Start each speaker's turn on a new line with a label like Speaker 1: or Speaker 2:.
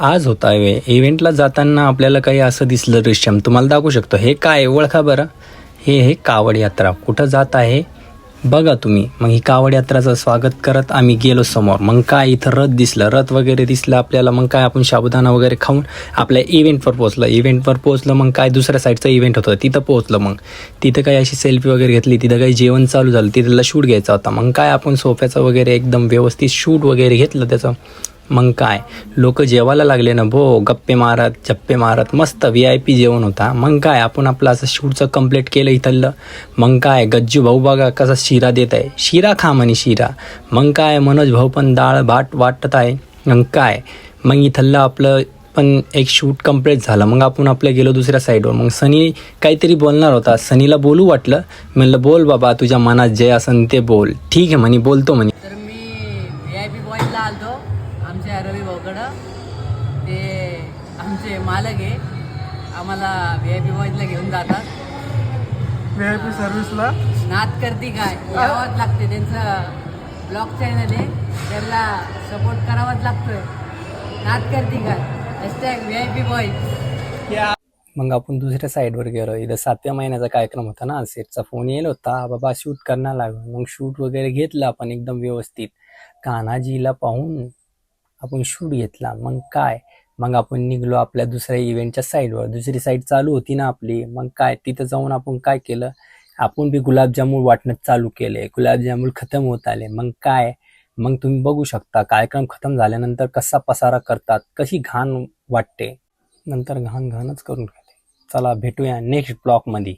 Speaker 1: आज होता इव्हेंटला जाताना आपल्याला काही असं दिसलं दृश्यम तुम्हाला दाखवू शकतो. हे काय ओळखा बरं, हे कावड यात्रा कुठं जात आहे बघा तुम्ही. मग ही कावड यात्राचं स्वागत करत आम्ही गेलो समोर. मग काय इथं रथ दिसलं, रथ वगैरे दिसलं आपल्याला. मग काय आपण साबुदाणा वगैरे खाऊन आपल्या इव्हेंटवर पोहोचलं. मग काय दुसऱ्या साईडचं इव्हेंट होतं तिथं पोहोचलं. मग तिथं काही अशी सेल्फी वगैरे घेतली, तिथं काही जेवण चालू झालं, तिथला शूट घ्यायचा होता. मग काय आपण सोफ्याचं वगैरे एकदम व्यवस्थित शूट वगैरे घेतलं त्याचं. मग काय लोक जेवायला लागले ना भो, गप्पे मारत चप्पे मारत मस्त VIP जेवण होता. मग काय आपण आपलं असं शूटचं कंप्लीट केलं इथलं. मग काय गज्जू भाऊ बघा कसा शिरा देत आहे, शिरा खा म्हणे शिरा. मग काय मनोज भाऊ पण डाळ भात वाटत आहे. मग काय मग इथलं आपलं पण एक शूट कंप्लीट झालं. मग आपण आपलं गेलो दुसऱ्या साईडवर. मग सनी काहीतरी बोलणार होता, सनीला बोलू वाटलं. म्हणलं बोल बाबा, तुझ्या मनात जे असन ते बोल. ठीक आहे म्हणे, बोलतो म्हणे.
Speaker 2: तर मी VIP बॉयजला आलतो आमच्या रवी भाऊकडं. ते आमचे मालक आहे, आम्हाला VIP बॉयजला घेऊन जातात.
Speaker 3: VIP सर्व्हिसला
Speaker 2: नाद करते काय यावंच लागते, त्यांचं ब्लॉग चॅनल आहे, त्यांना सपोर्ट करावाच लागतोय. नाद करते काय #VIP बॉयज.
Speaker 1: मग आपण दुसऱ्या साईडवर गेलो. इथं 7व्या महिन्याचा कार्यक्रम होता ना, सेटचा फोन येईल होता, बाबा शूट करणार लागलो. मग शूट वगैरे घेतलं आपण एकदम व्यवस्थित. कान्हाजीला पाहून आपण शूट घेतला. मग काय मग आपण निघलो आपल्या दुसऱ्या इव्हेंटच्या साईडवर. दुसरी साईड चालू होती ना आपली. मग काय तिथं जाऊन आपण काय केलं, आपण बी गुलाबजामुन वाटणं चालू केले. गुलाबजामुन खतम होत आले. मग काय मग तुम्ही बघू शकता कार्यक्रम खतम झाल्यानंतर कसा पसारा करतात, कशी घाण वाटते. नंतर घाणच करून घेते. चला भेटूया नेक्स्ट ब्लॉगमध्ये.